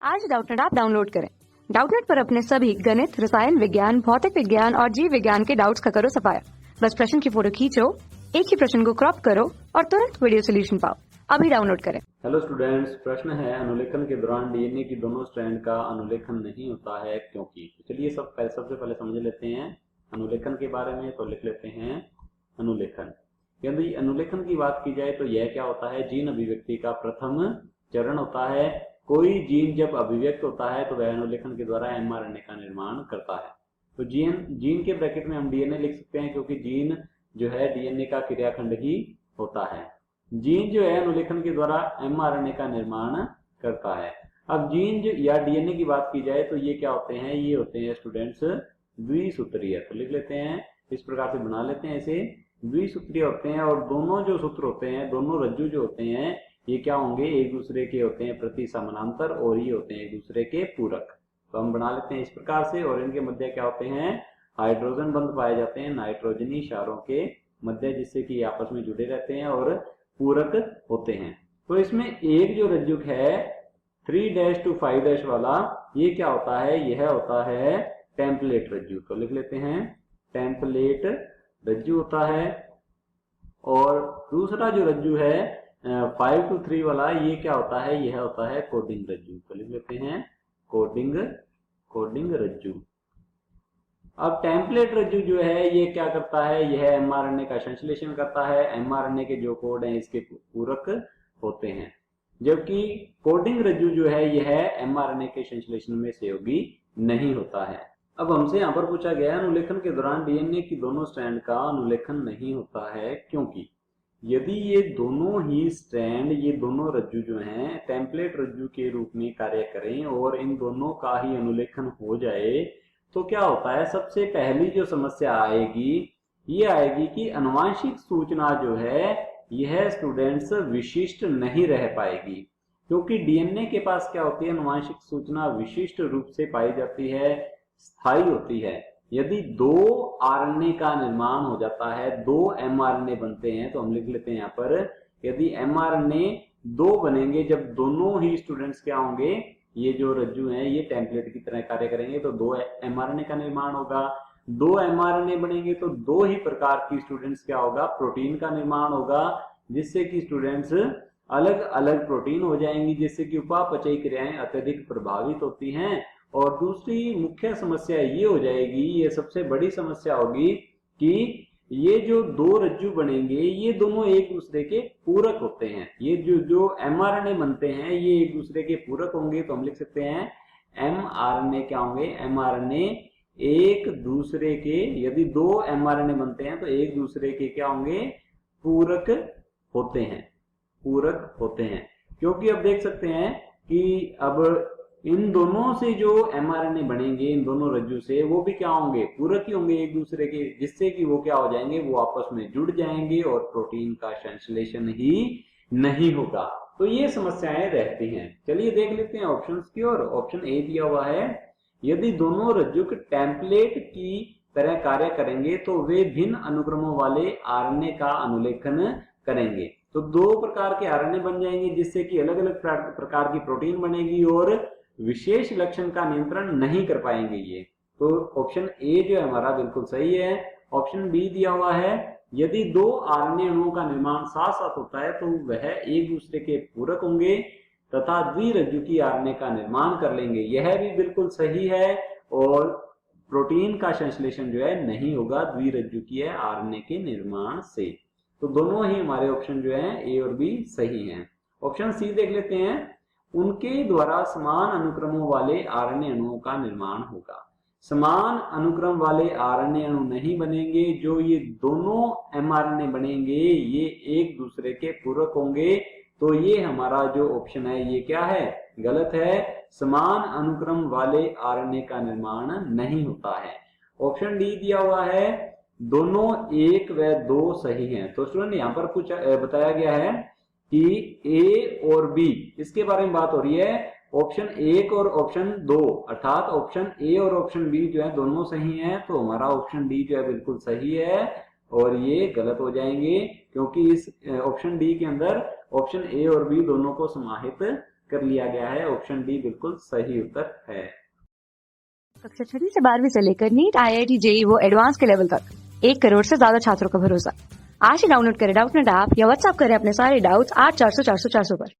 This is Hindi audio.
आज डाउटनेट ऐप डाउनलोड करें। डाउटनेट पर अपने सभी गणित, रसायन विज्ञान, भौतिक विज्ञान और जीव विज्ञान के डाउट्स का करो सफाया। बस प्रश्न की फोटो खींचो, एक ही प्रश्न को क्रॉप करो और तुरंत वीडियो सोल्यूशन पाओ। अभी डाउनलोड करें। हेलो स्टूडेंट्स, प्रश्न है अनुलेखन के दौरान डीएनए की दोनों स्ट्रैंड का अनुलेखन नहीं होता है क्योंकि। तो चलिए सबसे पहले समझ लेते हैं अनुलेखन के बारे में। तो लिख लेते हैं अनुलेखन। यदि अनुलेखन की बात की जाए तो यह क्या होता है, जीन अभिव्यक्ति का प्रथम चरण होता है। कोई जीन जब अभिव्यक्त होता है तो वह अनुलेखन के द्वारा एमआरएनए का निर्माण करता है। तो जीन के ब्रैकेट में हम डीएनए लिख सकते हैं क्योंकि जीन जो है डीएनए का क्रियाखंड ही होता है। जीन जो है अनुलेखन के द्वारा एमआरएनए का निर्माण करता है। अब जीन जो या डीएनए की बात की जाए तो ये क्या होते हैं, ये होते हैं स्टूडेंट्स द्विसूत्रीय। तो लिख लेते हैं, इस प्रकार से बना लेते हैं इसे। द्विसूत्रीय होते हैं और दोनों जो सूत्र होते हैं, दोनों रज्जु जो होते हैं, ये क्या होंगे, एक दूसरे के होते हैं प्रति समानांतर और ये होते हैं एक दूसरे के पूरक। तो हम बना लेते हैं इस प्रकार से। और इनके मध्य क्या होते हैं, हाइड्रोजन बंध पाए जाते हैं नाइट्रोजनी क्षारों के मध्य, जिससे कि आपस में जुड़े रहते हैं और पूरक होते हैं। तो इसमें एक जो रज्जुक है 3' to 5' वाला, ये क्या होता है, यह होता है टेम्पलेट रज्जु। तो लिख लेते हैं टेम्पलेट रज्जु होता है। और दूसरा जो रज्जु है 5 to 3 वाला, ये क्या होता है, यह होता है कोडिंग रज्जु। तो लिख लेते हैं कोडिंग रज्जु। अब टेम्पलेट रज्जु जो है ये क्या करता है, यह एमआरएनए का संश्लेषण करता है। एमआरएनए के जो कोड हैं इसके पूरक होते हैं, जबकि कोडिंग रज्जु जो है यह एमआरएनए के संश्लेषण में सहयोगी नहीं होता है। अब हमसे यहाँ पर पूछा गया है अनुलेखन के दौरान डीएनए की दोनों स्ट्रैंड का अनुलेखन नहीं होता है क्योंकि। यदि ये दोनों ही स्ट्रैंड, ये दोनों रज्जु जो हैं टेम्पलेट रज्जु के रूप में कार्य करें और इन दोनों का ही अनुलेखन हो जाए तो क्या होता है, सबसे पहली जो समस्या आएगी ये आएगी कि अनुवांशिक सूचना जो है यह स्टूडेंट्स विशिष्ट नहीं रह पाएगी। क्योंकि डीएनए के पास क्या होती है, अनुवांशिक सूचना विशिष्ट रूप से पाई जाती है, स्थायी होती है। यदि 2 आरएनए का निर्माण हो जाता है, 2 एमआरएनए बनते हैं, तो हम लिख लेते हैं यहाँ पर, यदि एमआरएनए 2 बनेंगे, जब दोनों ही स्टूडेंट्स क्या होंगे, ये जो रज्जु हैं ये टेम्पलेट की तरह कार्य करेंगे तो 2 एमआरएनए का निर्माण होगा। 2 एमआरएनए बनेंगे तो 2 ही प्रकार की स्टूडेंट्स क्या होगा, प्रोटीन का निर्माण होगा, जिससे कि स्टूडेंट्स अलग अलग प्रोटीन हो जाएंगी, जिससे कि उपापचयी क्रियाएं अत्यधिक प्रभावित होती हैं। और दूसरी मुख्य समस्या ये हो जाएगी, ये सबसे बड़ी समस्या होगी कि ये जो 2 रज्जु बनेंगे ये दोनों एक दूसरे के पूरक होते हैं। ये जो एमआरएनए बनते हैं ये एक दूसरे के पूरक होंगे। तो हम लिख सकते हैं एमआरएनए क्या होंगे, एमआरएनए एक दूसरे के, यदि 2 एमआरएनए बनते हैं तो एक दूसरे के क्या होंगे, पूरक होते हैं। क्योंकि अब देख सकते हैं कि अब इन दोनों से जो एमआरएनए बनेंगे, इन दोनों रज्जु से, वो भी क्या होंगे, पूरक ही होंगे एक दूसरे के, जिससे कि वो क्या हो जाएंगे, वो आपस में जुड़ जाएंगे और प्रोटीन का संश्लेषण ही नहीं होगा। तो ये समस्याएं रहती हैं। चलिए देख लेते हैं ऑप्शंस की ओर। ऑप्शन ए दिया हुआ है, यदि दोनों रज्जुक टेम्पलेट की तरह कार्य करेंगे तो वे भिन्न अनुक्रमों वाले आरएनए का अनुलेखन करेंगे। तो 2 प्रकार के आरएनए बन जाएंगे, जिससे कि अलग अलग प्रकार की प्रोटीन बनेगी और विशेष लक्षण का नियंत्रण नहीं कर पाएंगे ये। तो ऑप्शन ए जो है हमारा बिल्कुल सही है। ऑप्शन बी दिया हुआ है, यदि 2 आरएनए अणुओं का निर्माण साथ साथ होता है तो वह एक दूसरे के पूरक होंगे तथा द्विरज्जुकी आरएनए का निर्माण कर लेंगे। यह भी बिल्कुल सही है। और प्रोटीन का संश्लेषण जो है नहीं होगा द्विरज्जुकीय आरएनए के निर्माण से। तो दोनों ही हमारे ऑप्शन जो है ए और बी सही हैं। ऑप्शन सी देख लेते हैं, उनके द्वारा समान अनुक्रमों वाले आरएनए अणुओं का निर्माण होगा। समान अनुक्रम वाले आरएनए अणु नहीं बनेंगे, जो ये दोनों एमआरएनए बनेंगे ये एक दूसरे के पूरक होंगे। तो ये हमारा जो ऑप्शन है ये क्या है, गलत है। समान अनुक्रम वाले आरएनए का निर्माण नहीं होता है। ऑप्शन डी दिया हुआ है, दोनों 1 व 2 सही हैं। तो स्टूडेंट यहाँ पर कुछ बताया गया है कि ए और बी, इसके बारे में बात हो रही है। ऑप्शन 1 और ऑप्शन 2 अर्थात ऑप्शन ए और ऑप्शन बी जो है दोनों सही हैं। तो हमारा ऑप्शन डी जो है बिल्कुल सही है और ये गलत हो जाएंगे, क्योंकि इस ऑप्शन डी के अंदर ऑप्शन ए और बी दोनों को समाहित कर लिया गया है। ऑप्शन डी बिल्कुल सही उत्तर है। कक्षा 6वीं से 12वीं से लेकर नीट, IIT, JEE वो एडवांस के लेवल तक 1 करोड़ से ज्यादा छात्रों का भरोसा। आज ही डाउनलोड करें डाउटनेट ऐप या व्हाट्सएप करें अपने सारे डाउट्स 8400 400 400 पर।